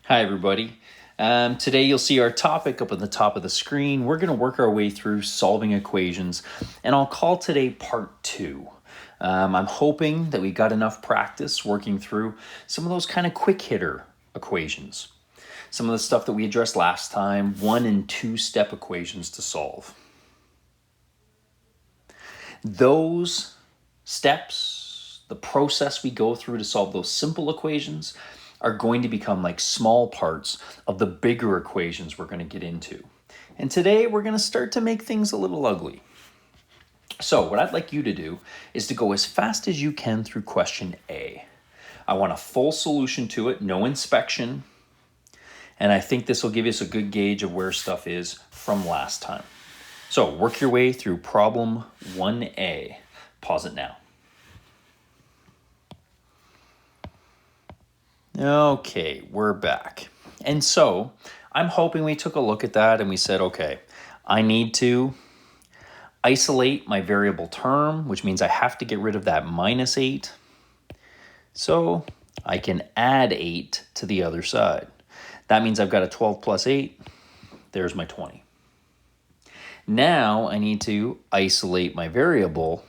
Hi, everybody. Today you'll see our topic up at the top of the screen. We're going to work our way through solving equations, and I'll call today part 2. I'm hoping that we got enough practice working through some of those kind of quick hitter equations. Some of the stuff that we addressed last time, 1 and 2 step equations to solve. Those steps, the process we go through to solve those simple equations, are going to become like small parts of the bigger equations we're going to get into. And today we're going to start to make things a little ugly. So what I'd like you to do is to go as fast as you can through question A. I want a full solution to it, no inspection. And I think this will give us a good gauge of where stuff is from last time. So work your way through problem 1A. Pause it now. Okay, we're back. And so I'm hoping we took a look at that and we said, okay, I need to isolate my variable term, which means I have to get rid of that minus 8. So I can add 8 to the other side. That means I've got a 12 plus 8. There's my 20. Now I need to isolate my variable.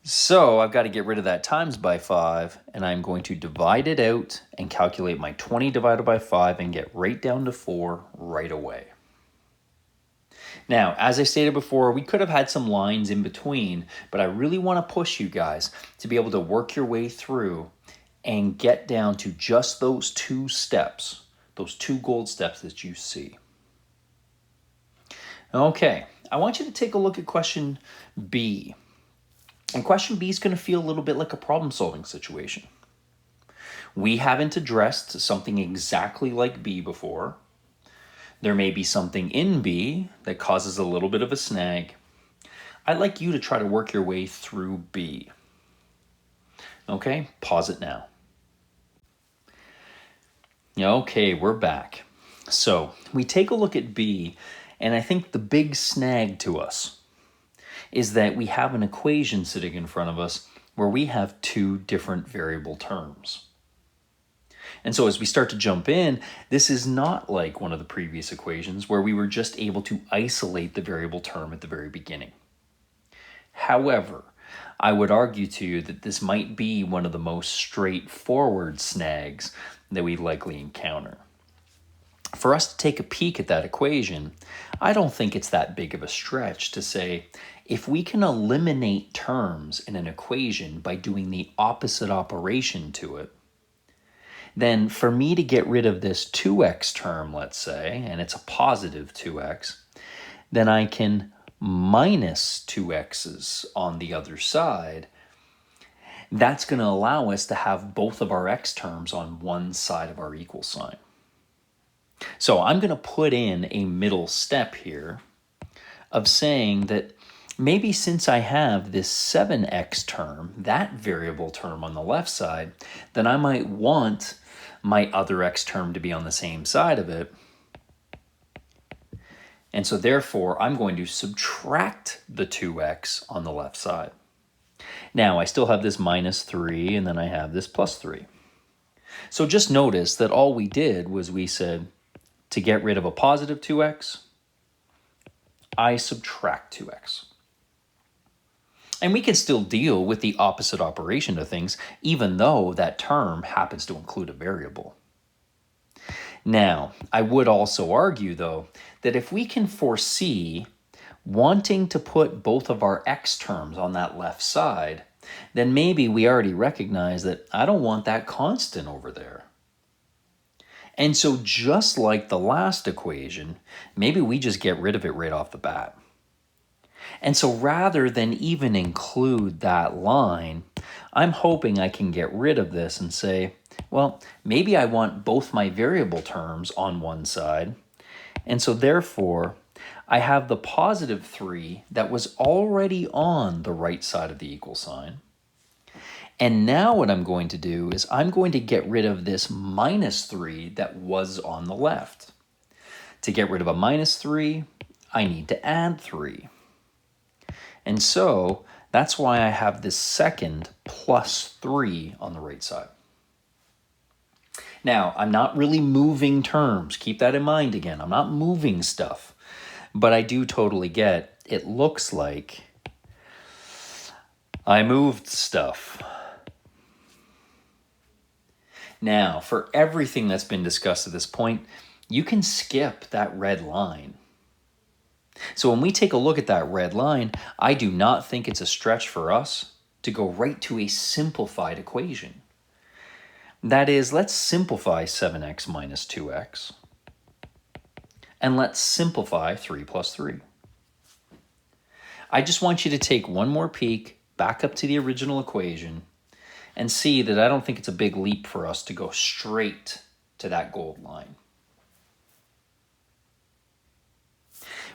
So I've got to get rid of that times by 5, and I'm going to divide it out and calculate my 20 divided by 5 and get right down to 4 right away. Now, as I stated before, we could have had some lines in between, but I really want to push you guys to be able to work your way through and get down to just those 2 steps, those 2 gold steps that you see. Okay, I want you to take a look at question B. And question B is going to feel a little bit like a problem-solving situation. We haven't addressed something exactly like B before. There may be something in B that causes a little bit of a snag. I'd like you to try to work your way through B. Okay, pause it now. Okay, we're back. So we take a look at B, and I think the big snag to us is that we have an equation sitting in front of us where we have 2 different variable terms. And so as we start to jump in, this is not like one of the previous equations where we were just able to isolate the variable term at the very beginning. However, I would argue to you that this might be one of the most straightforward snags that we likely encounter. For us to take a peek at that equation, I don't think it's that big of a stretch to say, if we can eliminate terms in an equation by doing the opposite operation to it, then for me to get rid of this 2x term, let's say, and it's a positive 2x, then I can minus 2x's on the other side. That's going to allow us to have both of our x terms on one side of our equal sign. So I'm going to put in a middle step here of saying that maybe since I have this 7x term, that variable term on the left side, then I might want my other x term to be on the same side of it. And so therefore, I'm going to subtract the 2x on the left side. Now, I still have this minus 3, and then I have this plus 3. So just notice that all we did was we said, to get rid of a positive 2x, I subtract 2x. And we can still deal with the opposite operation of things, even though that term happens to include a variable. Now, I would also argue, though, that if we can foresee wanting to put both of our x terms on that left side, then maybe we already recognize that I don't want that constant over there. And so just like the last equation, maybe we just get rid of it right off the bat. And so rather than even include that line, I'm hoping I can get rid of this and say, well, maybe I want both my variable terms on one side. And so therefore, I have the positive 3 that was already on the right side of the equal sign. And now what I'm going to do is I'm going to get rid of this minus 3 that was on the left. To get rid of a minus 3, I need to add 3. And so that's why I have this second plus 3 on the right side. Now, I'm not really moving terms. Keep that in mind again. I'm not moving stuff. But I do totally get, it looks like I moved stuff. Now, for everything that's been discussed at this point, you can skip that red line. So when we take a look at that red line, I do not think it's a stretch for us to go right to a simplified equation. That is, let's simplify 7x minus 2x. And let's simplify 3 plus 3. I just want you to take one more peek back up to the original equation and see that I don't think it's a big leap for us to go straight to that gold line.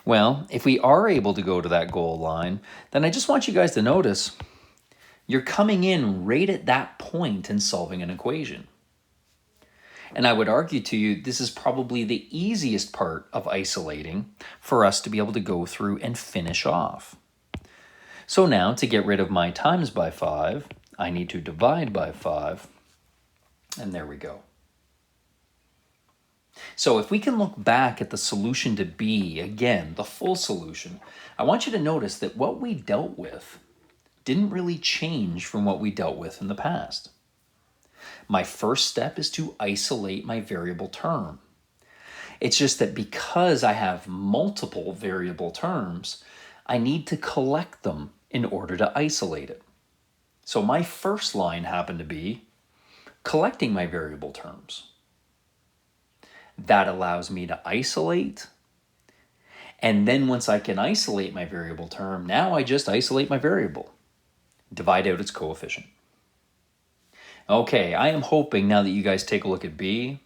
Well, if we are able to go to that gold line, then I just want you guys to notice you're coming in right at that point in solving an equation. And I would argue to you, this is probably the easiest part of isolating for us to be able to go through and finish off. So now, to get rid of my times by 5, I need to divide by 5, and there we go. So if we can look back at the solution to B, again, the full solution, I want you to notice that what we dealt with didn't really change from what we dealt with in the past. My first step is to isolate my variable term. It's just that because I have multiple variable terms, I need to collect them in order to isolate it. So my first line happened to be collecting my variable terms. That allows me to isolate. And then once I can isolate my variable term, now I just isolate my variable. Divide out its coefficient. Okay, I am hoping now that you guys take a look at B,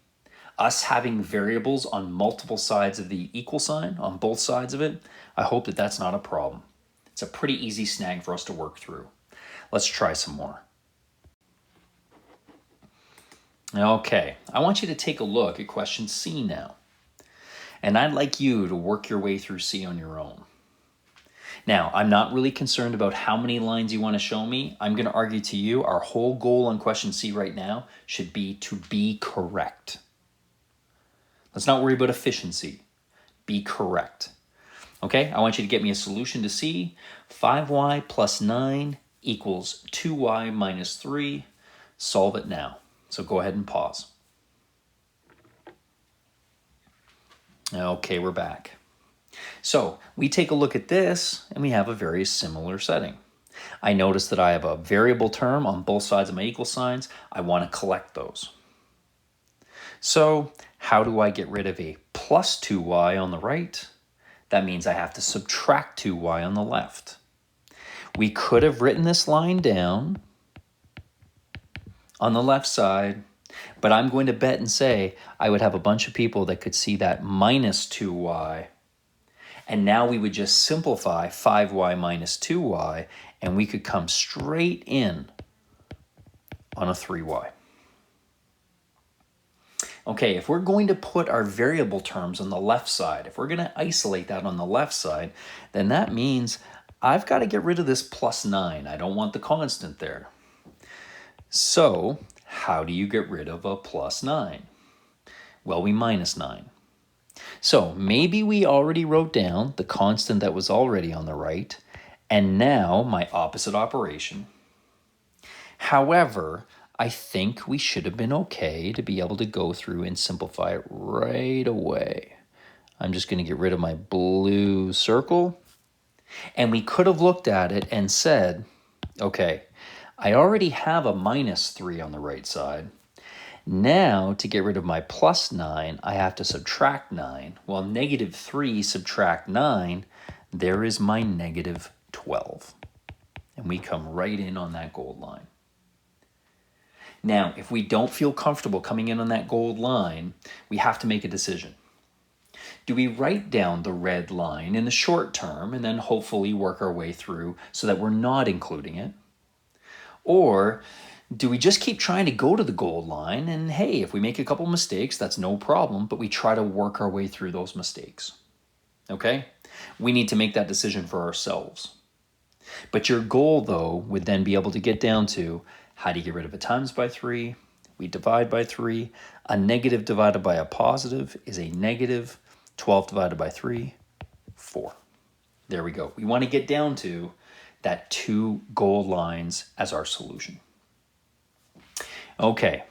us having variables on multiple sides of the equal sign, on both sides of it, I hope that that's not a problem. It's a pretty easy snag for us to work through. Let's try some more. Okay, I want you to take a look at question C now. And I'd like you to work your way through C on your own. Now, I'm not really concerned about how many lines you want to show me. I'm going to argue to you our whole goal on question C right now should be to be correct. Let's not worry about efficiency. Be correct. Okay, I want you to get me a solution to C. 5y plus 9 equals 2y minus 3. Solve it now. So go ahead and pause. Okay, we're back. So we take a look at this and we have a very similar setting. I notice that I have a variable term on both sides of my equal signs. I want to collect those. So how do I get rid of a plus 2y on the right? That means I have to subtract 2y on the left. We could have written this line down on the left side, but I'm going to bet and say I would have a bunch of people that could see that minus 2y. And now we would just simplify 5y minus 2y, and we could come straight in on a 3y. Okay, if we're going to put our variable terms on the left side, if we're going to isolate that on the left side, then that means I've got to get rid of this plus 9. I don't want the constant there. So how do you get rid of a plus 9? Well, we minus 9. So maybe we already wrote down the constant that was already on the right, and now my opposite operation. However, I think we should have been okay to be able to go through and simplify it right away. I'm just going to get rid of my blue circle. And we could have looked at it and said, okay, I already have a minus 3 on the right side. Now, to get rid of my plus 9, I have to subtract 9. Well, negative 3 subtract 9, there is my negative 12. And we come right in on that gold line. Now, if we don't feel comfortable coming in on that gold line, we have to make a decision. Do we write down the red line in the short term and then hopefully work our way through so that we're not including it? Or do we just keep trying to go to the gold line and hey, if we make a couple mistakes, that's no problem, but we try to work our way through those mistakes? Okay? We need to make that decision for ourselves. But your goal, though, would then be able to get down to how do you get rid of a times by 3? we divide by 3. A negative divided by a positive is a negative. 12 divided by 3, 4. There we go. We want to get down to that 2 gold lines as our solution. Okay,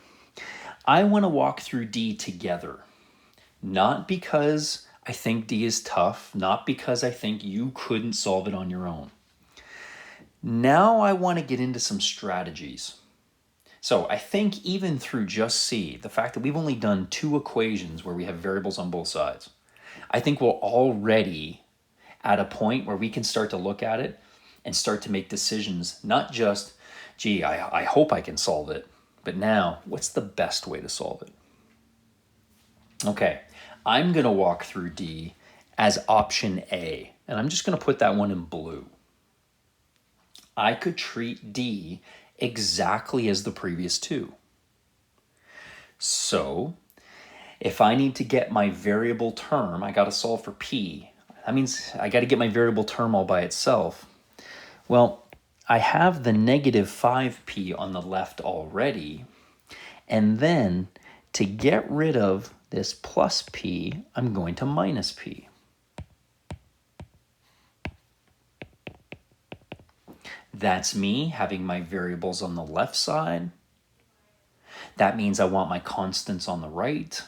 I want to walk through D together. Not because I think D is tough, not because I think you couldn't solve it on your own. Now I want to get into some strategies. So I think even through just C, the fact that we've only done 2 equations where we have variables on both sides, I think we're already at a point where we can start to look at it and start to make decisions, not just, gee, I hope I can solve it, but now, what's the best way to solve it? Okay, I'm going to walk through D as option A, and I'm just going to put that one in blue. I could treat D exactly as the previous 2. So, if I need to get my variable term, I got to solve for P. That means I got to get my variable term all by itself. Well, I have the negative 5P on the left already, and then to get rid of this plus P, I'm going to minus P. That's me having my variables on the left side. That means I want my constants on the right.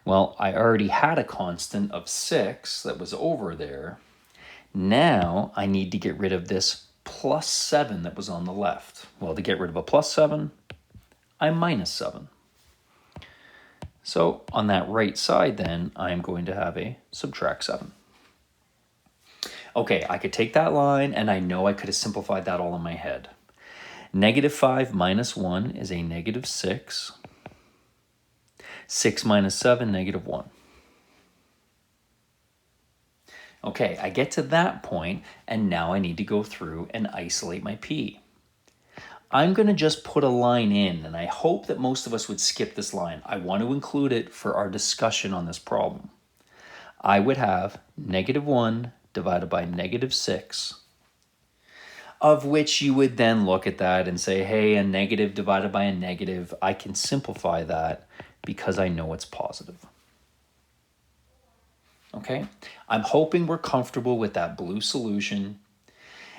Well, I already had a constant of 6 that was over there. Now I need to get rid of this plus 7 that was on the left. Well, to get rid of a plus 7, I minus 7. So on that right side then, I'm going to have a subtract 7. Okay, I could take that line, and I know I could have simplified that all in my head. Negative 5 minus 1 is a negative 6. 6 minus 7, negative 1. Okay, I get to that point, and now I need to go through and isolate my P. I'm going to just put a line in, and I hope that most of us would skip this line. I want to include it for our discussion on this problem. I would have negative 1 divided by negative 6, of which you would then look at that and say, hey, a negative divided by a negative, I can simplify that because I know it's positive. Okay, I'm hoping we're comfortable with that blue solution.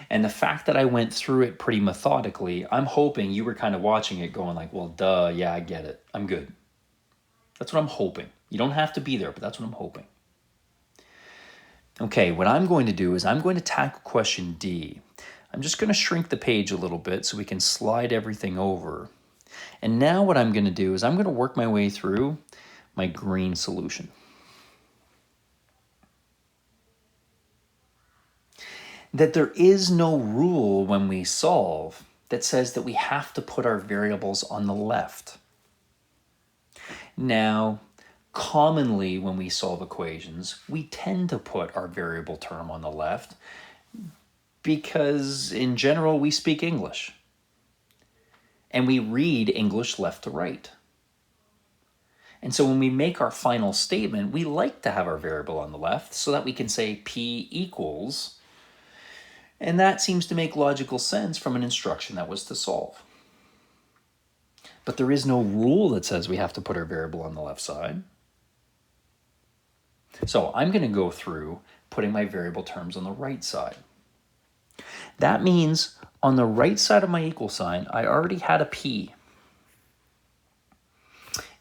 And the fact that I went through it pretty methodically, I'm hoping you were kind of watching it going like, well, duh, yeah, I get it. I'm good. That's what I'm hoping. You don't have to be there, but that's what I'm hoping. Okay, what I'm going to do is I'm going to tackle question D. I'm just going to shrink the page a little bit so we can slide everything over. And now what I'm going to do is I'm going to work my way through my green solution. That there is no rule when we solve that says that we have to put our variables on the left. Now, commonly when we solve equations, we tend to put our variable term on the left because in general we speak English and we read English left to right. And so when we make our final statement, we like to have our variable on the left so that we can say P equals. And that seems to make logical sense from an instruction that was to solve. But there is no rule that says we have to put our variable on the left side. So I'm going to go through putting my variable terms on the right side. That means on the right side of my equal sign, I already had a P.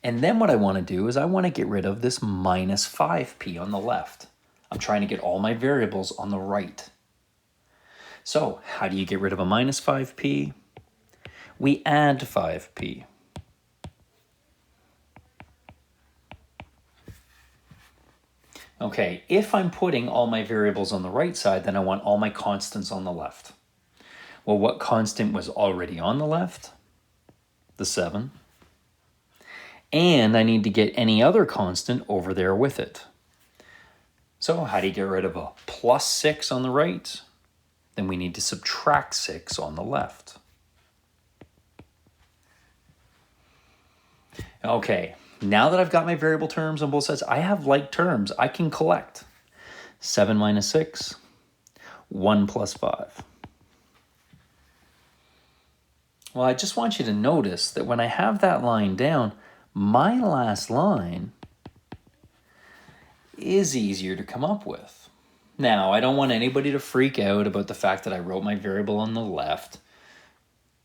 And then what I want to do is I want to get rid of this minus 5P on the left. I'm trying to get all my variables on the right. So how do you get rid of a minus 5P? We add 5P. Okay, if I'm putting all my variables on the right side, then I want all my constants on the left. Well, what constant was already on the left? The 7. And I need to get any other constant over there with it. So how do you get rid of a plus 6 on the right? Then we need to subtract 6 on the left. Okay, now that I've got my variable terms on both sides, I have like terms. I can collect 7 minus 6, 1 plus 5. Well, I just want you to notice that when I have that line down, my last line is easier to come up with. Now, I don't want anybody to freak out about the fact that I wrote my variable on the left.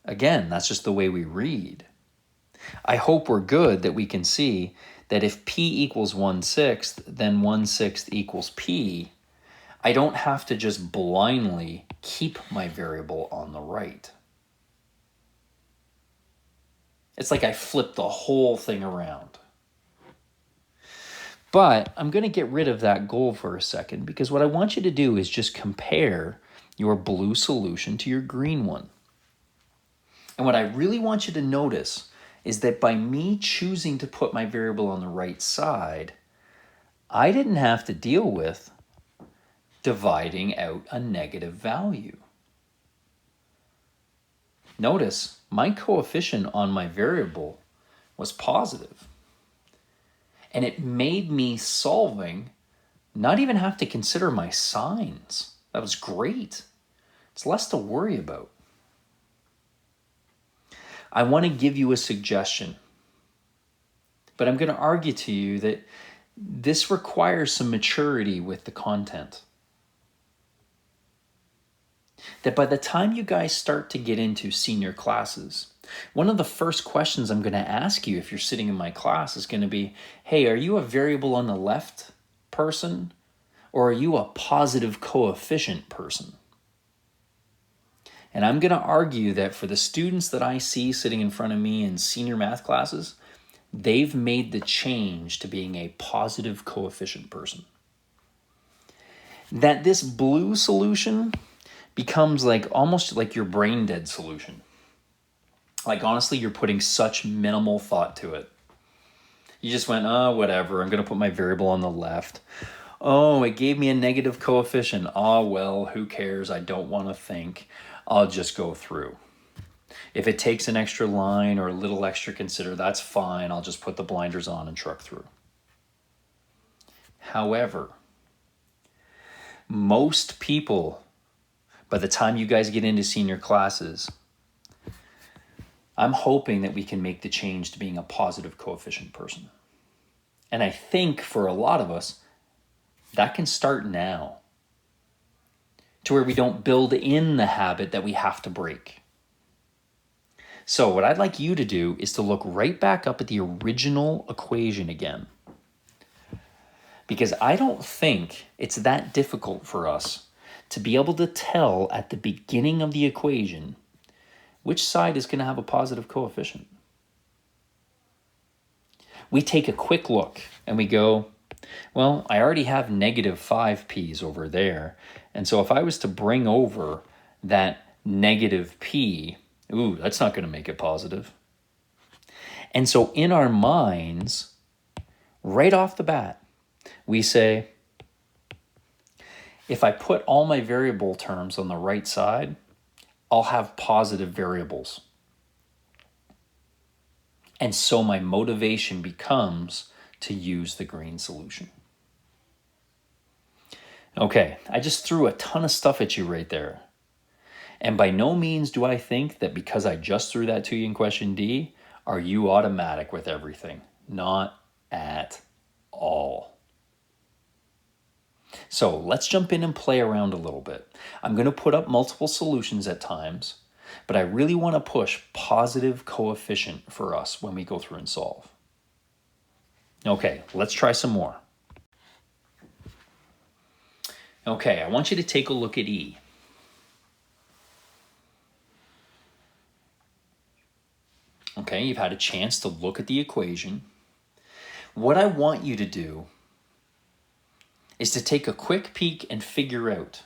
Again, that's just the way we read. I hope we're good that we can see that if p equals 1/6, then 1/6 equals p. I don't have to just blindly keep my variable on the right. It's like I flipped the whole thing around. But I'm going to get rid of that goal for a second, because what I want you to do is just compare your blue solution to your green one. And what I really want you to notice is that by me choosing to put my variable on the right side, I didn't have to deal with dividing out a negative value. Notice my coefficient on my variable was positive. And it made me solving not even have to consider my signs. That was great. It's less to worry about. I want to give you a suggestion, but I'm going to argue to you that this requires some maturity with the content. That by the time you guys start to get into senior classes, one of the first questions I'm going to ask you if you're sitting in my class is going to be, hey, are you a variable on the left person, or are you a positive coefficient person? And I'm going to argue that for the students that I see sitting in front of me in senior math classes, they've made the change to being a positive coefficient person. That this blue solution becomes like almost like your brain dead solution. Like, honestly, you're putting such minimal thought to it. You just went, oh, whatever, I'm going to put my variable on the left. Oh, it gave me a negative coefficient. Oh, well, who cares? I don't want to think. I'll just go through. If it takes an extra line or a little extra consider, that's fine. I'll just put the blinders on and truck through. However, most people, by the time you guys get into senior classes, I'm hoping that we can make the change to being a positive coefficient person. And I think for a lot of us, that can start now, to where we don't build in the habit that we have to break. So what I'd like you to do is to look right back up at the original equation again, because I don't think it's that difficult for us to be able to tell at the beginning of the equation which side is going to have a positive coefficient. We take a quick look and we go, well, I already have negative 5p's over there. And so if I was to bring over that negative p, ooh, that's not going to make it positive. And so in our minds, right off the bat, we say, if I put all my variable terms on the right side, I'll have positive variables. And so my motivation becomes to use the green solution. Okay, I just threw a ton of stuff at you right there. And by no means do I think that because I just threw that to you in question D, are you automatic with everything? Not at all. So let's jump in and play around a little bit. I'm going to put up multiple solutions at times, but I really want to push positive coefficient for us when we go through and solve. Okay, let's try some more. Okay, I want you to take a look at E. Okay, you've had a chance to look at the equation. What I want you to do is to take a quick peek and figure out,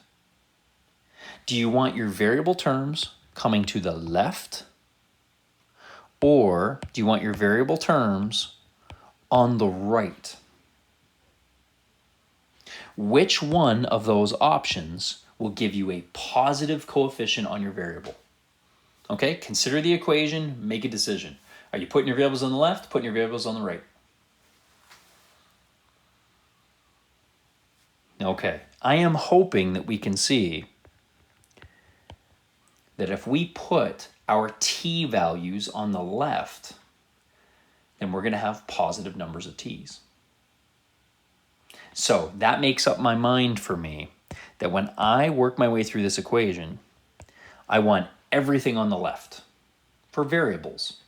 do you want your variable terms coming to the left, or do you want your variable terms on the right? Which one of those options will give you a positive coefficient on your variable? Okay, consider the equation, make a decision. Are you putting your variables on the left, putting your variables on the right? Okay, I am hoping that we can see that if we put our t values on the left, then we're going to have positive numbers of t's. So that makes up my mind for me that when I work my way through this equation, I want everything on the left for variables.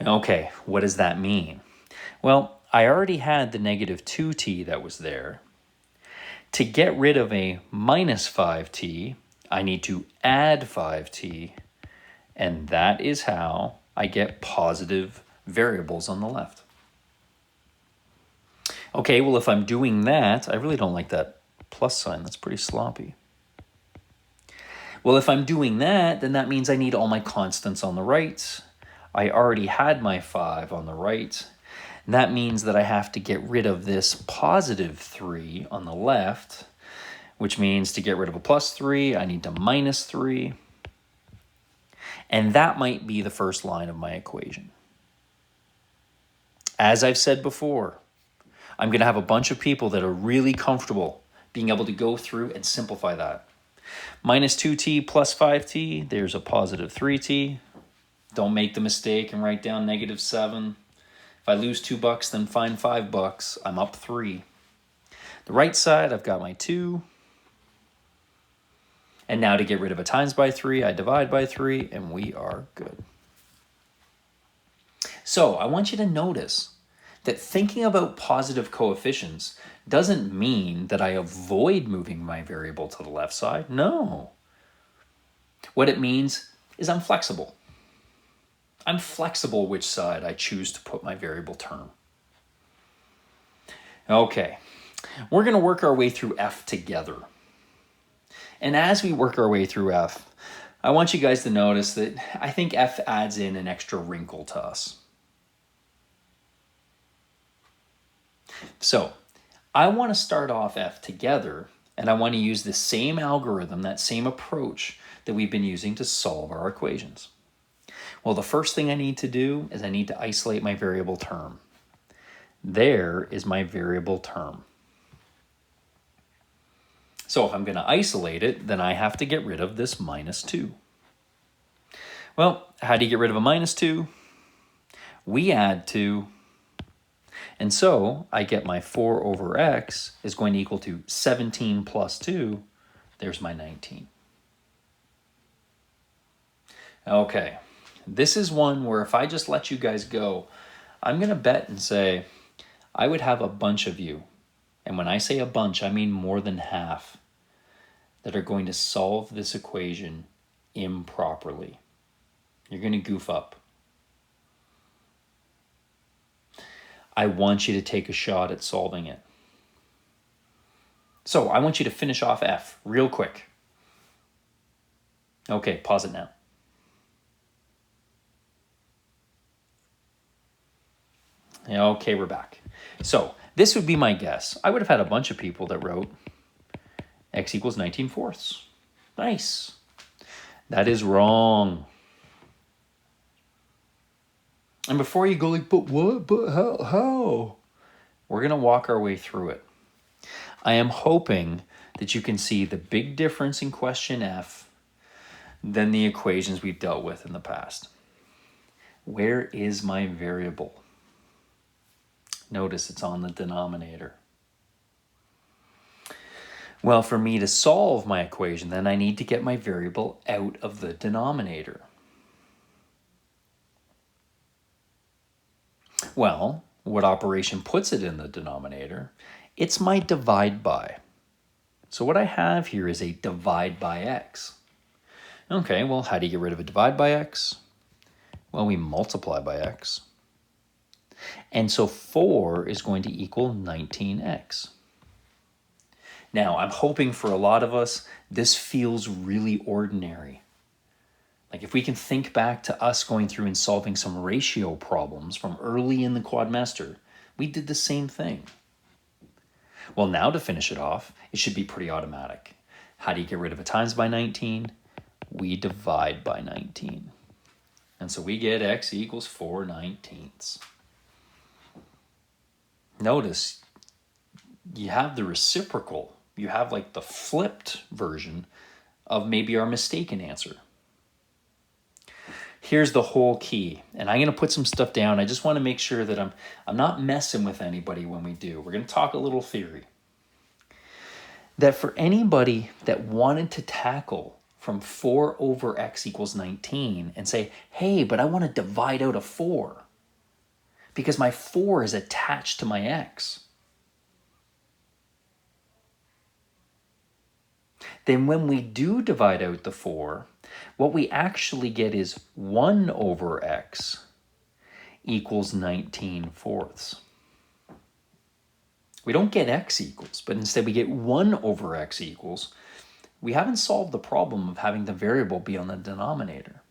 Okay, what does that mean? Well, I already had the negative 2t that was there. To get rid of a minus 5t, I need to add 5t, and that is how I get positive variables on the left. Okay, well, if I'm doing that, I really don't like that plus sign. That's pretty sloppy. Well, if I'm doing that, then that means I need all my constants on the right. I already had my 5 on the right. And that means that I have to get rid of this positive 3 on the left, which means to get rid of a plus 3, I need to minus 3. And that might be the first line of my equation. As I've said before, I'm going to have a bunch of people that are really comfortable being able to go through and simplify that. Minus 2t plus 5t, there's a positive 3t. Don't make the mistake and write down negative 7. If I lose $2, then find $5. I'm up 3. The right side, I've got my 2. And now to get rid of a times by 3, I divide by 3, and we are good. So I want you to notice that thinking about positive coefficients doesn't mean that I avoid moving my variable to the left side. No. What it means is I'm flexible. I'm flexible which side I choose to put my variable term. Okay, we're going to work our way through f together. And as we work our way through f, I want you guys to notice that I think f adds in an extra wrinkle to us. So I want to start off f together, and I want to use the same algorithm, that same approach that we've been using to solve our equations. Well, the first thing I need to do is I need to isolate my variable term. There is my variable term. So if I'm going to isolate it, then I have to get rid of this minus 2. Well, how do you get rid of a minus 2? We add 2. And so I get my 4 over x is going to equal to 17 plus 2. There's my 19. Okay, this is one where if I just let you guys go, I'm going to bet and say I would have a bunch of you, and when I say a bunch, I mean more than half, that are going to solve this equation improperly. You're going to goof up. I want you to take a shot at solving it. So I want you to finish off f real quick. Okay, pause it now. Okay, we're back. So this would be my guess. I would have had a bunch of people that wrote x equals 19/4. Nice. That is wrong. And before you go like, but what? But how? We're going to walk our way through it. I am hoping that you can see the big difference in question F than the equations we've dealt with in the past. Where is my variable? Notice it's on the denominator. Well, for me to solve my equation, then I need to get my variable out of the denominator. Well, what operation puts it in the denominator? It's my divide by. So what I have here is a divide by x. Okay, well, how do you get rid of a divide by x? Well, we multiply by x. And so 4 is going to equal 19x. Now, I'm hoping for a lot of us, this feels really ordinary. Like if we can think back to us going through and solving some ratio problems from early in the quadmester, we did the same thing. Well, now to finish it off, it should be pretty automatic. How do you get rid of a times by 19? We divide by 19. And so we get x equals 4/19. Notice you have the reciprocal. You have like the flipped version of maybe our mistaken answer. Here's the whole key. And I'm going to put some stuff down. I just want to make sure that I'm not messing with anybody when we do. We're going to talk a little theory. That for anybody that wanted to tackle from 4 over x equals 19 and say, hey, but I want to divide out a 4 because my 4 is attached to my x. Then when we do divide out the 4, what we actually get is 1 over x equals 19 fourths. We don't get x equals, but instead we get 1 over x equals. We haven't solved the problem of having the variable be on the denominator.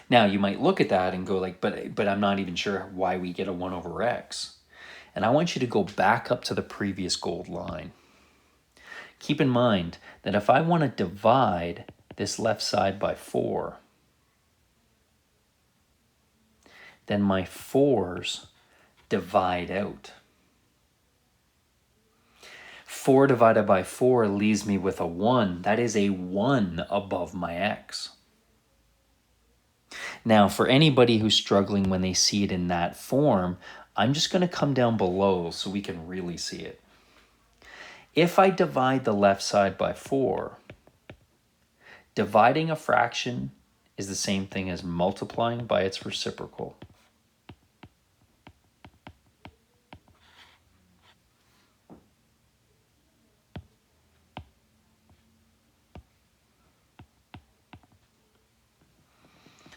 Now, you might look at that and go like, but I'm not even sure why we get a 1 over x. And I want you to go back up to the previous gold line. Keep in mind that if I want to divide this left side by 4, then my 4's divide out. 4 divided by 4 leaves me with a 1. That is a 1 above my x. Now, for anybody who's struggling when they see it in that form, I'm just going to come down below so we can really see it. If I divide the left side by 4, dividing a fraction is the same thing as multiplying by its reciprocal.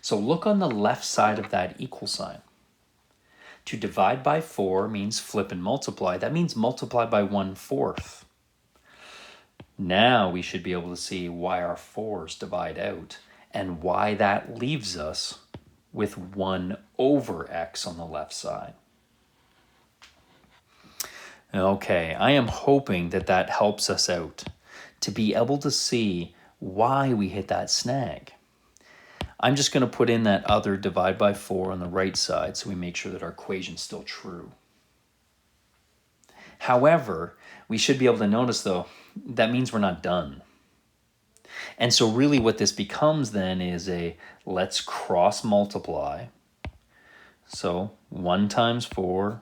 So look on the left side of that equal sign. To divide by 4 means flip and multiply. That means multiply by 1/4. Now we should be able to see why our 4's divide out and why that leaves us with 1 over x on the left side. Okay, I am hoping that that helps us out to be able to see why we hit that snag. I'm just going to put in that other divide by 4 on the right side so we make sure that our equation's still true. However, we should be able to notice, though, that means we're not done. And so really what this becomes then is a let's cross multiply. So 1 times 4,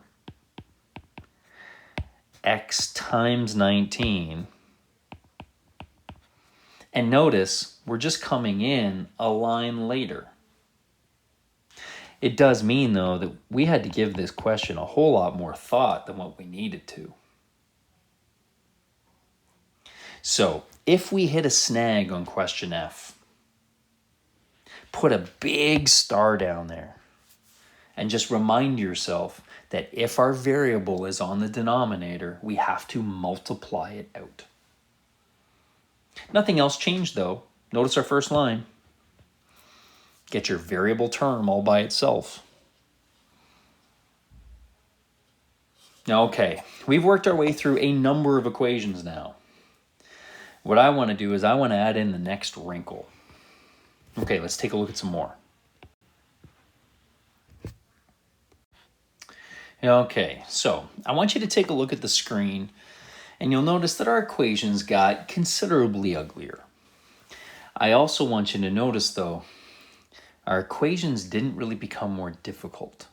x times 19. And notice, we're just coming in a line later. It does mean, though, that we had to give this question a whole lot more thought than what we needed to. So, if we hit a snag on question F, put a big star down there and just remind yourself that if our variable is on the denominator, we have to multiply it out. Nothing else changed, though. Notice our first line. Get your variable term all by itself. Okay, we've worked our way through a number of equations now. What I want to do is I want to add in the next wrinkle. Okay, let's take a look at some more. Okay, so I want you to take a look at the screen and you'll notice that our equations got considerably uglier. I also want you to notice, though, our equations didn't really become more difficult.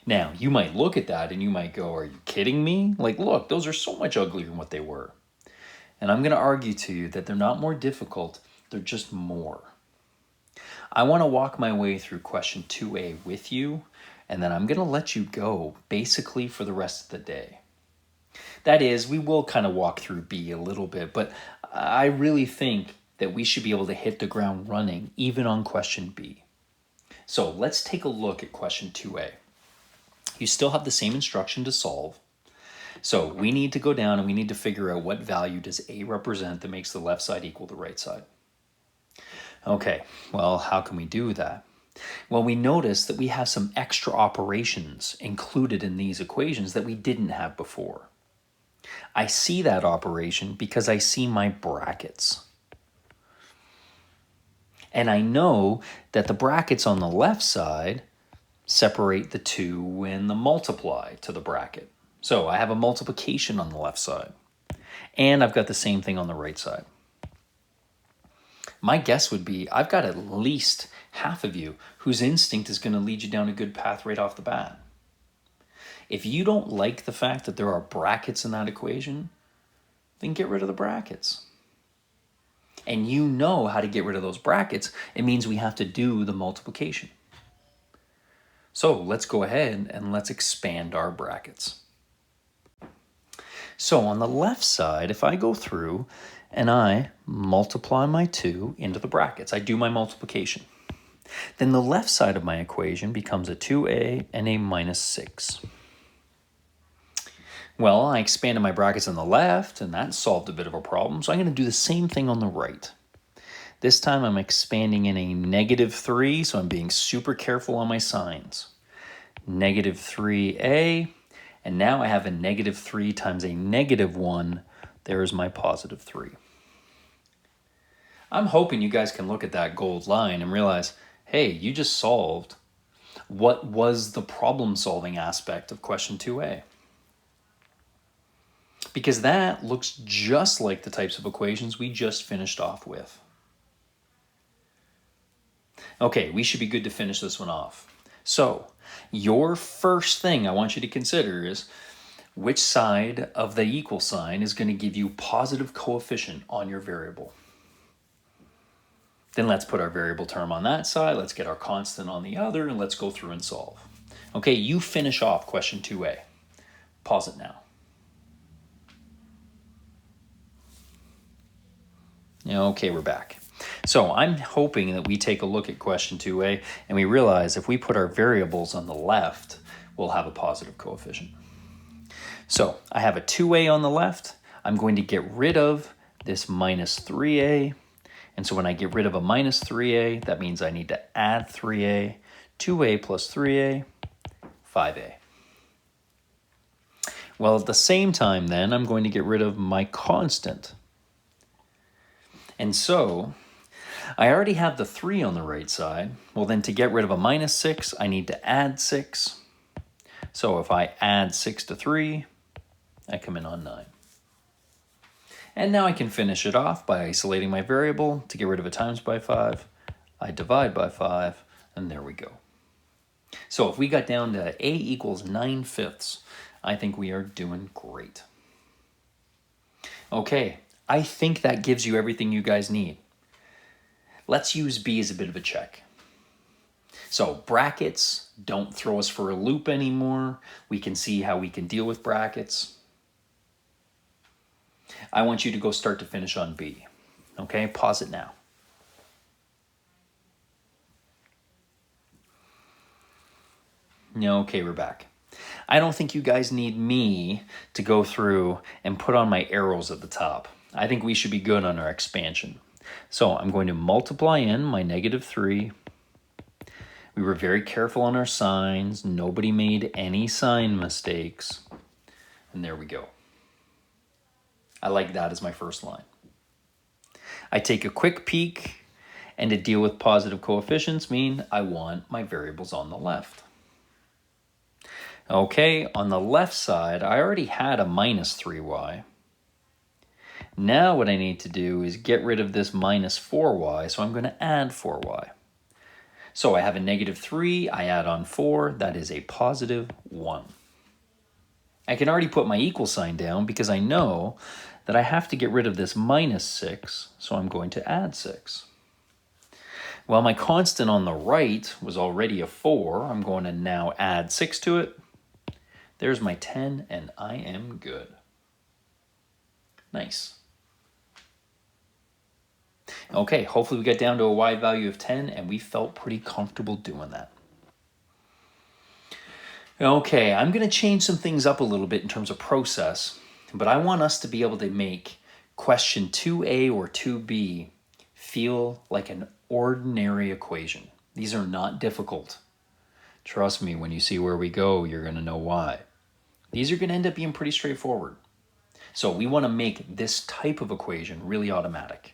Now, you might look at that and you might go, are you kidding me? Like, look, those are so much uglier than what they were. And I'm going to argue to you that they're not more difficult, they're just more. I want to walk my way through question 2A with you, and then I'm going to let you go basically for the rest of the day. That is, we will kind of walk through B a little bit, but I really think that we should be able to hit the ground running even on question B. So let's take a look at question 2A. You still have the same instruction to solve. So we need to go down and we need to figure out what value does A represent that makes the left side equal the right side. Okay, well, how can we do that? Well, we notice that we have some extra operations included in these equations that we didn't have before. I see that operation because I see my brackets. And I know that the brackets on the left side separate the 2 and the multiply to the bracket. So I have a multiplication on the left side. And I've got the same thing on the right side. My guess would be I've got at least half of you whose instinct is going to lead you down a good path right off the bat. If you don't like the fact that there are brackets in that equation, then get rid of the brackets. And you know how to get rid of those brackets. It means we have to do the multiplication. So let's go ahead and let's expand our brackets. So on the left side, if I go through and I multiply my 2 into the brackets, I do my multiplication, then the left side of my equation becomes a 2a and a minus 6. Well, I expanded my brackets on the left, and that solved a bit of a problem, so I'm going to do the same thing on the right. This time I'm expanding in a negative 3, so I'm being super careful on my signs. Negative 3a, and now I have a negative 3 times a negative 1. There's my positive 3. I'm hoping you guys can look at that gold line and realize, hey, you just solved what was the problem-solving aspect of question 2a. Because that looks just like the types of equations we just finished off with. Okay, we should be good to finish this one off. So, your first thing I want you to consider is which side of the equal sign is going to give you positive coefficient on your variable. Then let's put our variable term on that side, let's get our constant on the other, and let's go through and solve. Okay, you finish off question 2a. Pause it now. Okay, we're back. So I'm hoping that we take a look at question 2a and we realize if we put our variables on the left, we'll have a positive coefficient. So I have a 2a on the left. I'm going to get rid of this minus 3a. And so when I get rid of a minus 3a, that means I need to add 3a, 2a plus 3a, 5a. Well, at the same time then, I'm going to get rid of my constant. And so I already have the 3 on the right side. Well, then to get rid of a minus 6, I need to add 6. So if I add 6 to 3, I come in on 9. And now I can finish it off by isolating my variable. To get rid of a times by 5, I divide by 5, and there we go. So if we got down to a equals 9/5, I think we are doing great. Okay, I think that gives you everything you guys need. Let's use b as a bit of a check. So brackets don't throw us for a loop anymore. We can see how we can deal with brackets. I want you to go start to finish on b. Okay, pause it now. Okay, we're back. I don't think you guys need me to go through and put on my arrows at the top. I think we should be good on our expansion. So I'm going to multiply in my negative 3. We were very careful on our signs. Nobody made any sign mistakes. And there we go. I like that as my first line. I take a quick peek, and to deal with positive coefficients mean I want my variables on the left. Okay, on the left side, I already had a minus 3y. Now what I need to do is get rid of this minus 4y, so I'm going to add 4y. So I have a negative 3, I add on 4, that is a positive 1. I can already put my equal sign down because I know that I have to get rid of this minus 6, so I'm going to add 6. Well, my constant on the right was already a 4. I'm going to now add 6 to it. There's my 10, and I am good. Nice. Okay, hopefully we got down to a y value of 10, and we felt pretty comfortable doing that. Okay, I'm going to change some things up a little bit in terms of process, but I want us to be able to make question 2a or 2b feel like an ordinary equation. These are not difficult. Trust me, when you see where we go, you're going to know why. These are going to end up being pretty straightforward. So we want to make this type of equation really automatic.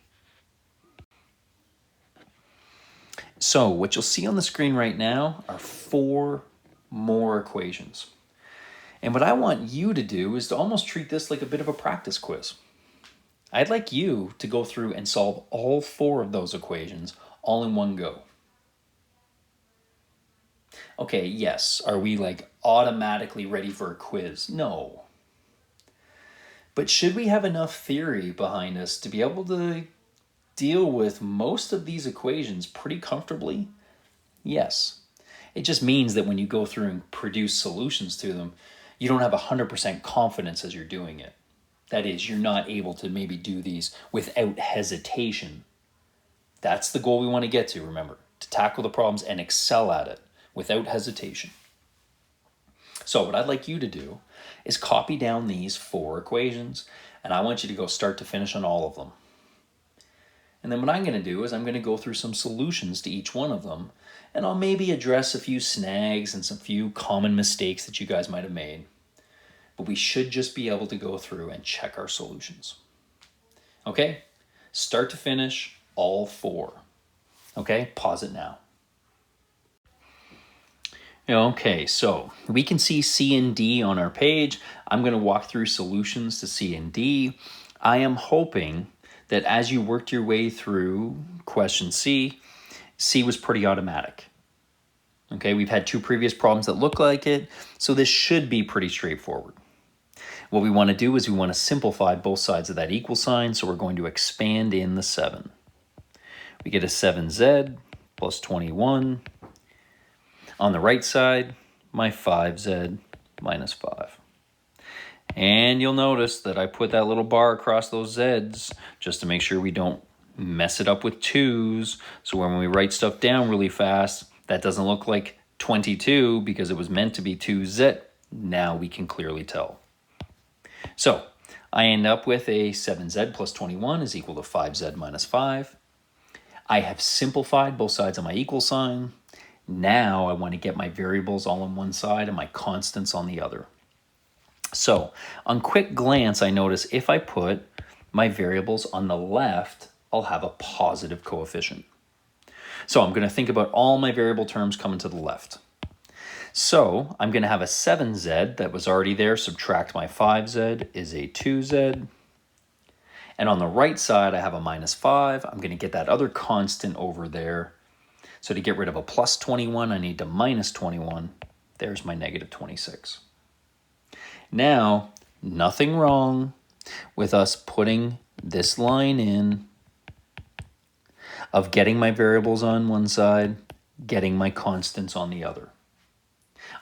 So what you'll see on the screen right now are 4 more equations. And what I want you to do is to almost treat this like a bit of a practice quiz. I'd like you to go through and solve all 4 of those equations all in one go. Okay, yes, are we like automatically ready for a quiz? No. But should we have enough theory behind us to be able to deal with most of these equations pretty comfortably? Yes. It just means that when you go through and produce solutions to them, you don't have 100% confidence as you're doing it. That is, you're not able to maybe do these without hesitation. That's the goal we want to get to, remember, to tackle the problems and excel at it without hesitation. So what I'd like you to do is copy down these 4 equations, and I want you to go start to finish on all of them. And then what I'm going to do is I'm going to go through some solutions to each one of them, and I'll maybe address a few snags and some few common mistakes that you guys might have made. But we should just be able to go through and check our solutions. Okay? Start to finish, all 4. Okay? Pause it now. Okay, so we can see C and D on our page. I'm going to walk through solutions to C and D. I am hoping that as you worked your way through question C, C was pretty automatic. Okay, we've had 2 previous problems that look like it, so this should be pretty straightforward. What we want to do is we want to simplify both sides of that equal sign, so we're going to expand in the 7. We get a 7z plus 21. On the right side, my 5z minus 5. And you'll notice that I put that little bar across those z's just to make sure we don't mess it up with 2's. So when we write stuff down really fast, that doesn't look like 22 because it was meant to be 2z. Now we can clearly tell. So I end up with a 7z plus 21 is equal to 5z minus 5. I have simplified both sides of my equal sign. Now I want to get my variables all on one side and my constants on the other. So on quick glance, I notice if I put my variables on the left, I'll have a positive coefficient. So I'm going to think about all my variable terms coming to the left. So I'm going to have a 7z that was already there. Subtract my 5z is a 2z. And on the right side, I have a minus 5. I'm going to get that other constant over there. So to get rid of a plus 21, I need to minus 21. There's my negative 26. Now, nothing wrong with us putting this line in of getting my variables on one side, getting my constants on the other.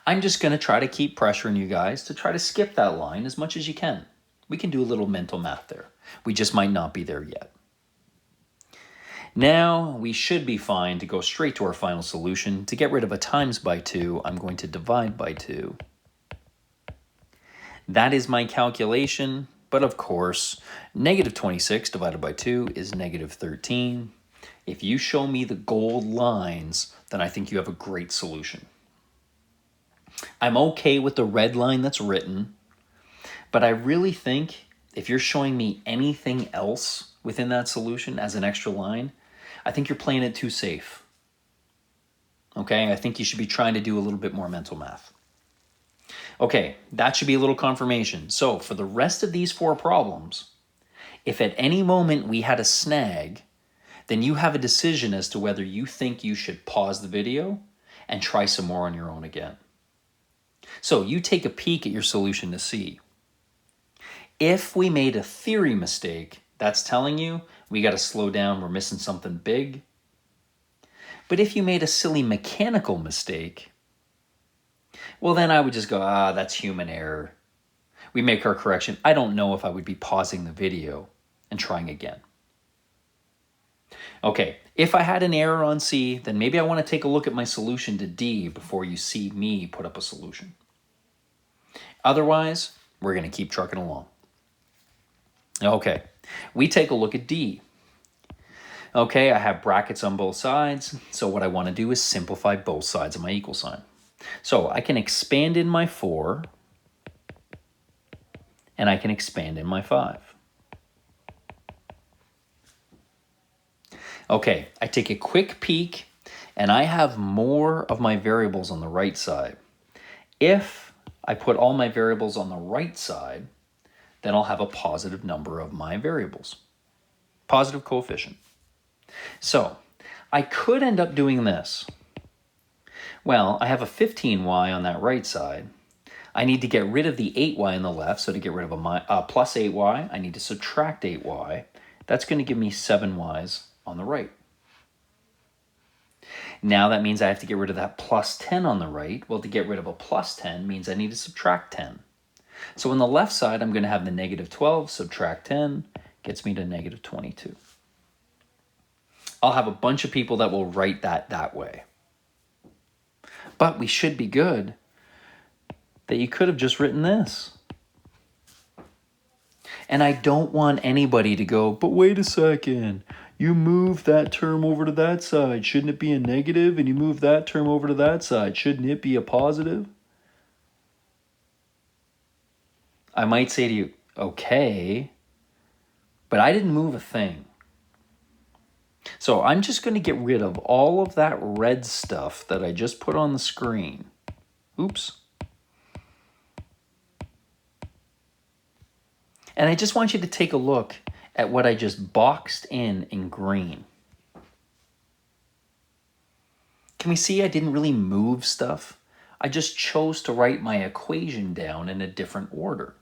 I'm just going to try to keep pressuring you guys to try to skip that line as much as you can. We can do a little mental math there. We just might not be there yet. Now we should be fine to go straight to our final solution. To get rid of a times by 2, I'm going to divide by 2. That is my calculation, but of course, negative 26 divided by 2 is negative 13. If you show me the gold lines, then I think you have a great solution. I'm okay with the red line that's written, but I really think if you're showing me anything else within that solution as an extra line, I think you're playing it too safe. Okay, I think you should be trying to do a little bit more mental math. Okay, that should be a little confirmation. So for the rest of these 4 problems, if at any moment we had a snag, then you have a decision as to whether you think you should pause the video and try some more on your own again. So you take a peek at your solution to see. If we made a theory mistake, that's telling you we got to slow down, we're missing something big. But if you made a silly mechanical mistake, well, then I would just go, that's human error. We make our correction. I don't know if I would be pausing the video and trying again. Okay, if I had an error on C, then maybe I want to take a look at my solution to D before you see me put up a solution. Otherwise, we're going to keep trucking along. Okay, we take a look at D. Okay, I have brackets on both sides, so what I want to do is simplify both sides of my equal sign. So I can expand in my 4, and I can expand in my 5. Okay, I take a quick peek, and I have more of my variables on the right side. If I put all my variables on the right side, then I'll have a positive number of my variables, positive coefficient. So I could end up doing this. Well, I have a 15y on that right side. I need to get rid of the 8y on the left, so to get rid of a plus 8y, I need to subtract 8y. That's going to give me 7y's on the right. Now that means I have to get rid of that plus 10 on the right. Well, to get rid of a plus 10 means I need to subtract 10. So on the left side, I'm going to have the negative 12, subtract 10, gets me to negative 22. I'll have a bunch of people that will write that way. But we should be good that you could have just written this. And I don't want anybody to go, but wait a second, you move that term over to that side. Shouldn't it be a negative? And you move that term over to that side. Shouldn't it be a positive? I might say to you, okay, but I didn't move a thing. So I'm just going to get rid of all of that red stuff that I just put on the screen. Oops. And I just want you to take a look at what I just boxed in green. Can we see I didn't really move stuff? I just chose to write my equation down in a different order.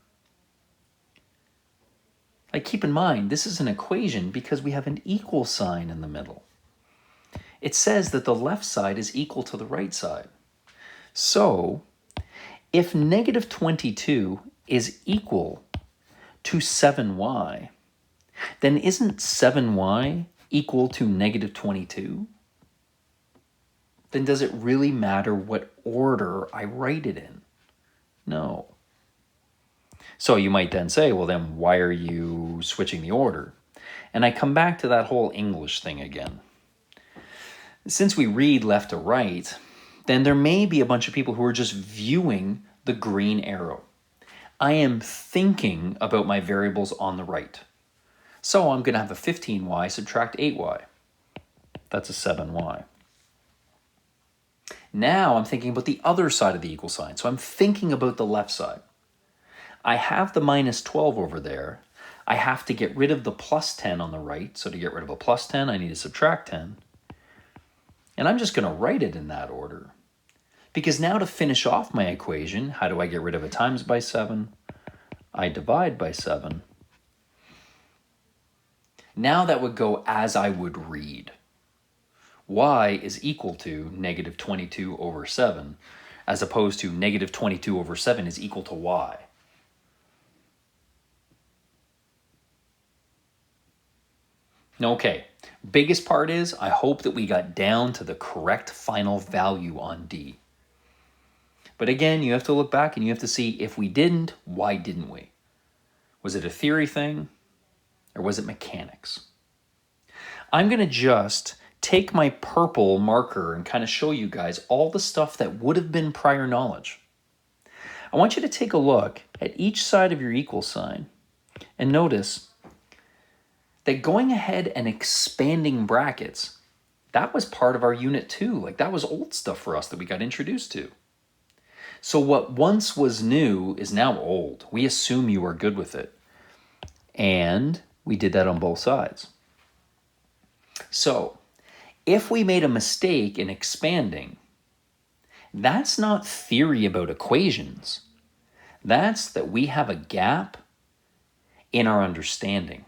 Like, keep in mind, this is an equation because we have an equal sign in the middle. It says that the left side is equal to the right side. So, if negative 22 is equal to 7y, then isn't 7y equal to negative 22? Then does it really matter what order I write it in? No. So you might then say, well, then why are you switching the order? And I come back to that whole English thing again. Since we read left to right, then there may be a bunch of people who are just viewing the green arrow. I am thinking about my variables on the right. So I'm going to have a 15y subtract 8y. That's a 7y. Now I'm thinking about the other side of the equal sign. So I'm thinking about the left side. I have the minus 12 over there. I have to get rid of the plus 10 on the right. So to get rid of a plus 10, I need to subtract 10. And I'm just going to write it in that order. Because now to finish off my equation, how do I get rid of a times by 7? I divide by 7. Now that would go as I would read. Y is equal to negative 22 over 7, as opposed to negative 22 over 7 is equal to y. Okay, biggest part is I hope that we got down to the correct final value on D. But again, you have to look back and you have to see if we didn't, why didn't we? Was it a theory thing or was it mechanics? I'm going to just take my purple marker and kind of show you guys all the stuff that would have been prior knowledge. I want you to take a look at each side of your equal sign and notice that going ahead and expanding brackets, that was part of our unit 2. Like, that was old stuff for us that we got introduced to. So what once was new is now old. We assume you are good with it. And we did that on both sides. So if we made a mistake in expanding, that's not theory about equations. That's that we have a gap in our understanding.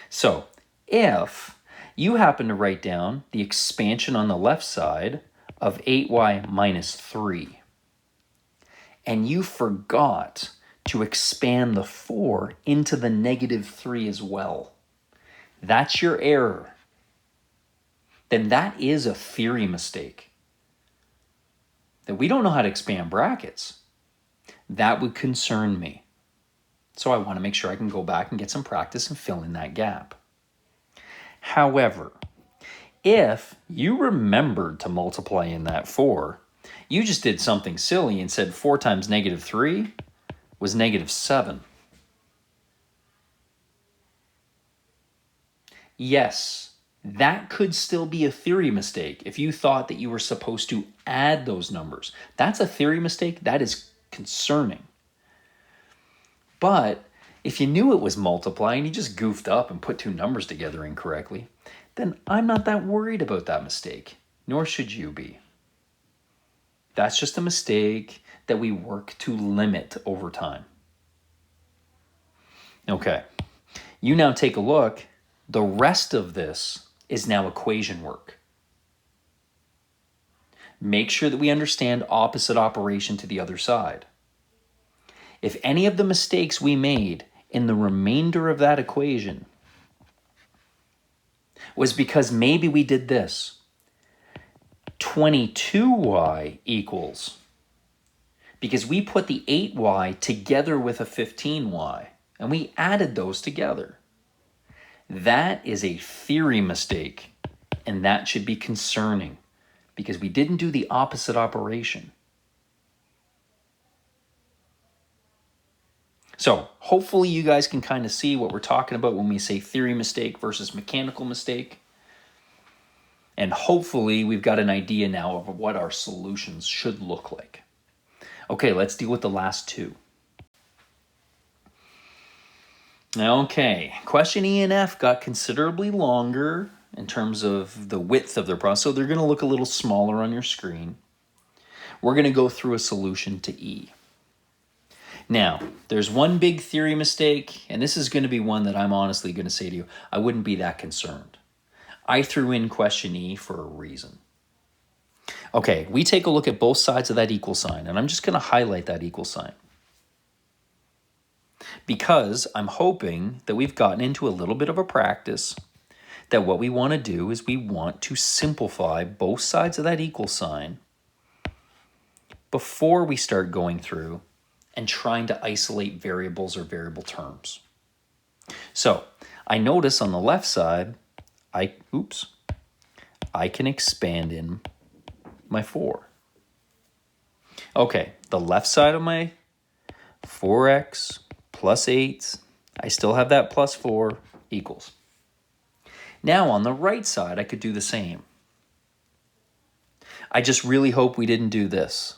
So if you happen to write down the expansion on the left side of 8y minus 3, and you forgot to expand the 4 into the negative 3 as well, that's your error. Then that is a theory mistake. That we don't know how to expand brackets. That would concern me. So I want to make sure I can go back and get some practice and fill in that gap. However, if you remembered to multiply in that 4, you just did something silly and said 4 times negative 3 was negative 7. Yes, that could still be a theory mistake if you thought that you were supposed to add those numbers. That's a theory mistake. That is concerning. But if you knew it was multiply and you just goofed up and put two numbers together incorrectly, then I'm not that worried about that mistake, nor should you be. That's just a mistake that we work to limit over time. Okay, you now take a look. The rest of this is now equation work. Make sure that we understand opposite operation to the other side. If any of the mistakes we made in the remainder of that equation was because maybe we did this, 22y equals, because we put the 8y together with a 15y, and we added those together. That is a theory mistake, and that should be concerning, because we didn't do the opposite operation. So hopefully you guys can kind of see what we're talking about when we say theory mistake versus mechanical mistake. And hopefully we've got an idea now of what our solutions should look like. Okay, let's deal with the last two. Okay, question E and F got considerably longer in terms of the width of their problem, so they're going to look a little smaller on your screen. We're going to go through a solution to E. Now, there's one big theory mistake, and this is going to be one that I'm honestly going to say to you, I wouldn't be that concerned. I threw in question E for a reason. Okay, we take a look at both sides of that equal sign, and I'm just going to highlight that equal sign, because I'm hoping that we've gotten into a little bit of a practice that what we want to do is we want to simplify both sides of that equal sign before we start going through and trying to isolate variables or variable terms. So I notice on the left side, I can expand in my 4. Okay, the left side of my 4x plus 8, I still have that plus 4 equals. Now on the right side, I could do the same. I just really hope we didn't do this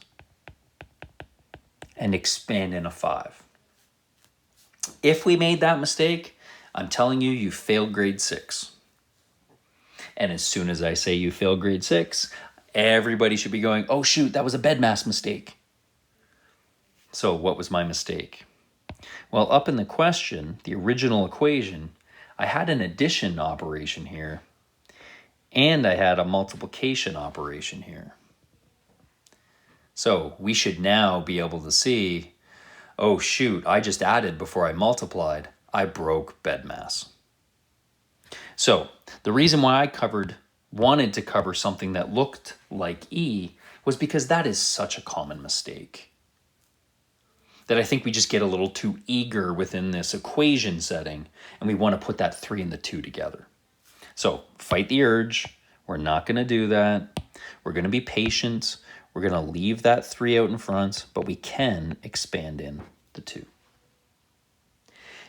and expand in a 5. If we made that mistake, I'm telling you, you failed grade 6. And as soon as I say you failed grade 6, everybody should be going, oh shoot, that was a bedmass mistake. So what was my mistake? Well, up in the question, the original equation, I had an addition operation here, and I had a multiplication operation here. So we should now be able to see, oh shoot, I just added before I multiplied. I broke bedmass. So the reason why I wanted to cover something that looked like E was because that is such a common mistake that I think we just get a little too eager within this equation setting, and we want to put that 3 and the 2 together. So fight the urge. We're not going to do that. We're going to be patient. We're going to leave that 3 out in front, but we can expand in the 2.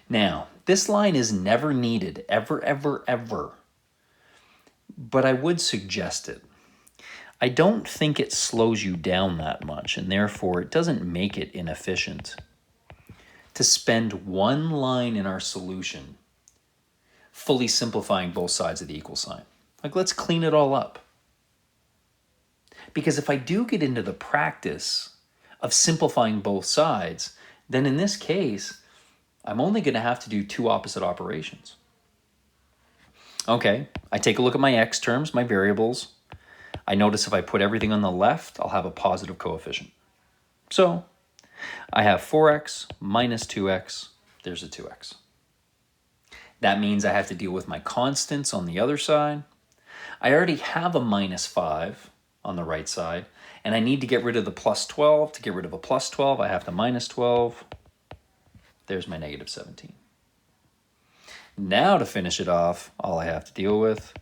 Now, this line is never needed, ever, ever, ever, but I would suggest it. I don't think it slows you down that much, and therefore it doesn't make it inefficient to spend one line in our solution fully simplifying both sides of the equal sign. Like, let's clean it all up. Because if I do get into the practice of simplifying both sides, then in this case, I'm only going to have to do 2 opposite operations. Okay, I take a look at my x terms, my variables. I notice if I put everything on the left, I'll have a positive coefficient. So I have 4x minus 2x, there's a 2x. That means I have to deal with my constants on the other side. I already have a minus 5 on the right side, and I need to get rid of the plus 12. To get rid of a plus 12, I have to minus 12. There's my negative 17. Now to finish it off, all I have to deal with,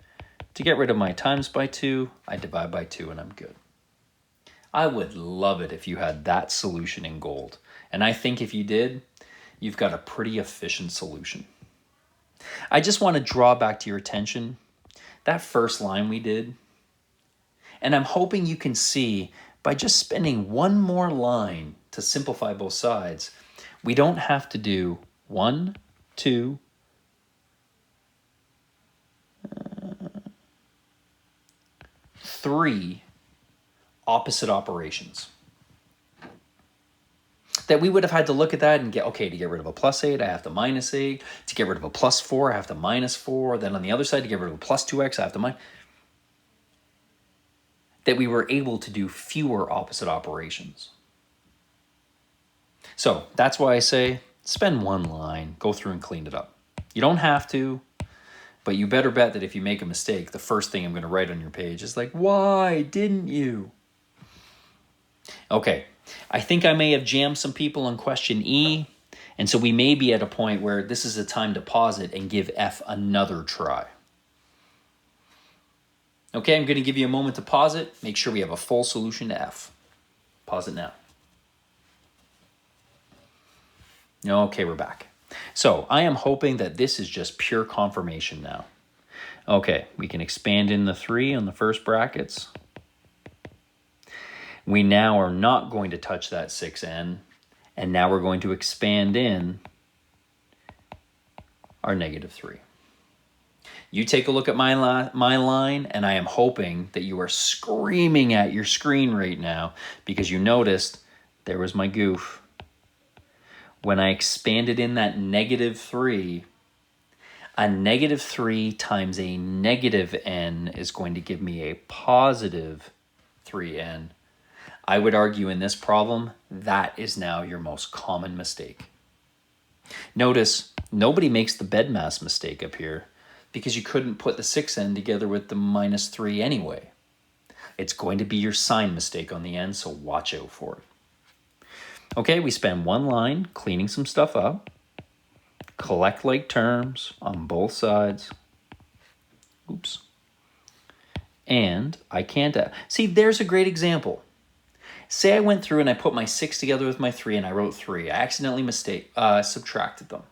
to get rid of my times by 2, I divide by 2 and I'm good. I would love it if you had that solution in gold. And I think if you did, you've got a pretty efficient solution. I just want to draw back to your attention that first line we did. And I'm hoping you can see by just spending one more line to simplify both sides, We don't have to do 1, 2, 3 opposite operations. That we would have had to look at that and get, okay, to get rid of a +8, I have to -8. To get rid of a +4, I have to -4. Then on the other side, to get rid of a +2x, I have to minus. That we were able to do fewer opposite operations. So that's why I say spend one line, go through and clean it up. You don't have to, but you better bet that if you make a mistake, the first thing I'm going to write on your page is like, why didn't you? Okay, I think I may have jammed some people on question E, and so we may be at a point where this is a time to pause it and give F another try. Okay, I'm going to give you a moment to pause it. Make sure we have a full solution to F. Pause it now. Okay, we're back. So I am hoping that this is just pure confirmation now. Okay, we can expand in the 3 on the first brackets. We now are not going to touch that 6n, and now we're going to expand in our -3. You take a look at my line, and I am hoping that you are screaming at your screen right now because you noticed there was my goof. When I expanded in that -3, a -3 times a -n is going to give me a +3n. I would argue in this problem, that is now your most common mistake. Notice, nobody makes the bedmass mistake up here because you couldn't put the 6n together with the -3 anyway. It's going to be your sign mistake on the end, so watch out for it. Okay, we spend one line cleaning some stuff up. Collect like terms on both sides. Oops. And I can't... See, there's a great example. Say I went through and I put my 6 together with my 3 and I wrote 3. I accidentally subtracted them.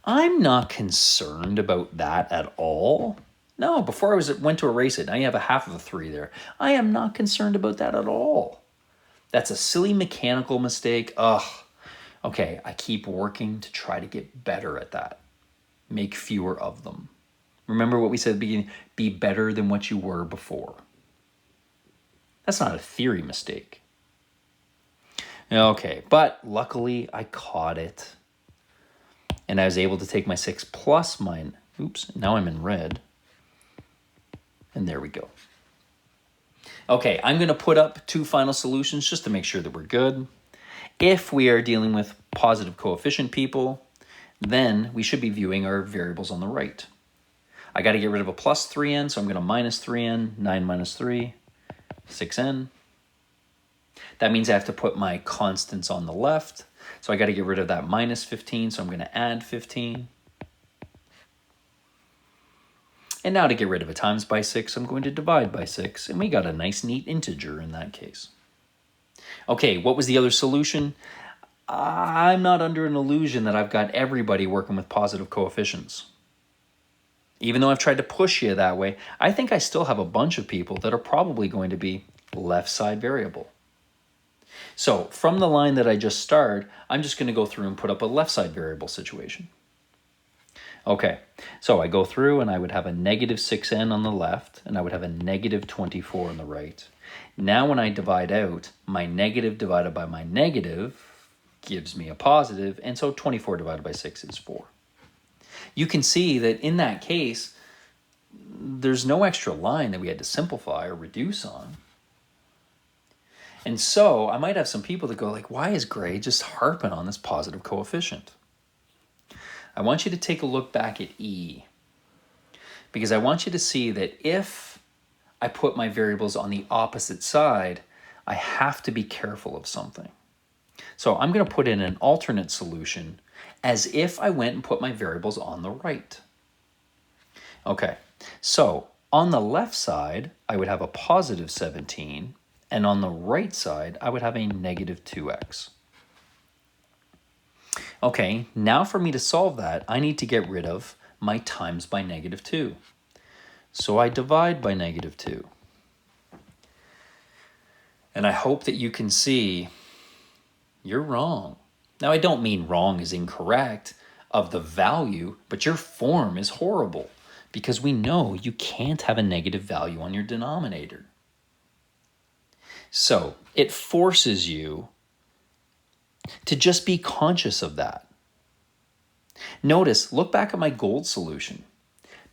I'm not concerned about that at all. No, before I went to erase it, now you have a half of a 3 there. I am not concerned about that at all. That's a silly mechanical mistake. Ugh. Okay, I keep working to try to get better at that. Make fewer of them. Remember what we said at the beginning? Be better than what you were before. That's not a theory mistake. Okay, but luckily I caught it. And I was able to take my 6 plus mine. Oops, now I'm in red. And there we go. Okay, I'm going to put up 2 final solutions just to make sure that we're good. If we are dealing with positive coefficient people, then we should be viewing our variables on the right. I got to get rid of a +3n, so I'm going to -3n, 9 minus 3, 6n. That means I have to put my constants on the left. So I got to get rid of that -15, so I'm going to add 15. And now to get rid of a times by 6, I'm going to divide by 6. And we got a nice, neat integer in that case. Okay, what was the other solution? I'm not under an illusion that I've got everybody working with positive coefficients. Even though I've tried to push you that way, I think I still have a bunch of people that are probably going to be left side variable. So from the line that I just started, I'm just going to go through and put up a left side variable situation. Okay, so I go through and I would have a -6n on the left, and I would have a -24 on the right. Now when I divide out, my negative divided by my negative gives me a positive, and so 24 divided by 6 is 4. You can see that in that case, there's no extra line that we had to simplify or reduce on. And so I might have some people that go like, why is Gray just harping on this positive coefficient? I want you to take a look back at E, because I want you to see that if I put my variables on the opposite side, I have to be careful of something. So I'm going to put in an alternate solution as if I went and put my variables on the right. Okay, so on the left side, I would have a +17, and on the right side, I would have a -2x. Okay, now for me to solve that, I need to get rid of my times by -2. So I divide by -2. And I hope that you can see you're wrong. Now, I don't mean wrong is incorrect of the value, but your form is horrible because we know you can't have a negative value on your denominator. So it forces you to just be conscious of that. Notice, look back at my gold solution.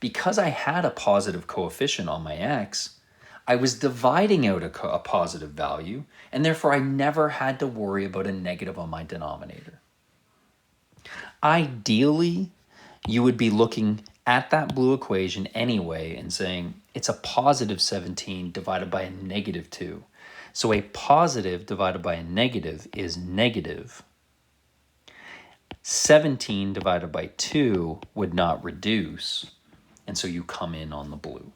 Because I had a positive coefficient on my x, I was dividing out a positive value, and therefore I never had to worry about a negative on my denominator. Ideally, you would be looking at that blue equation anyway and saying it's a positive 17 divided by a negative 2. So a positive divided by a negative is negative. 17 divided by 2 would not reduce, and so you come in on the blue.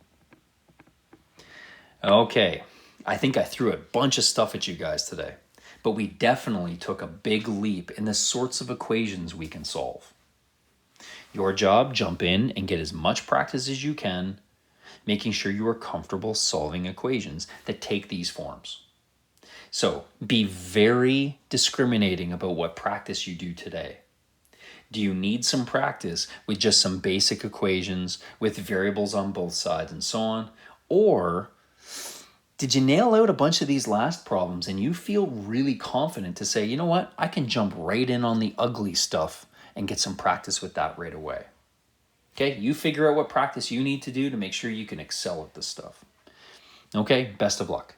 Okay, I think I threw a bunch of stuff at you guys today, but we definitely took a big leap in the sorts of equations we can solve. Your job, jump in and get as much practice as you can, making sure you are comfortable solving equations that take these forms. So be very discriminating about what practice you do today. Do you need some practice with just some basic equations with variables on both sides and so on? Or did you nail out a bunch of these last problems and you feel really confident to say, you know what, I can jump right in on the ugly stuff and get some practice with that right away? Okay, you figure out what practice you need to do to make sure you can excel at this stuff. Okay, best of luck.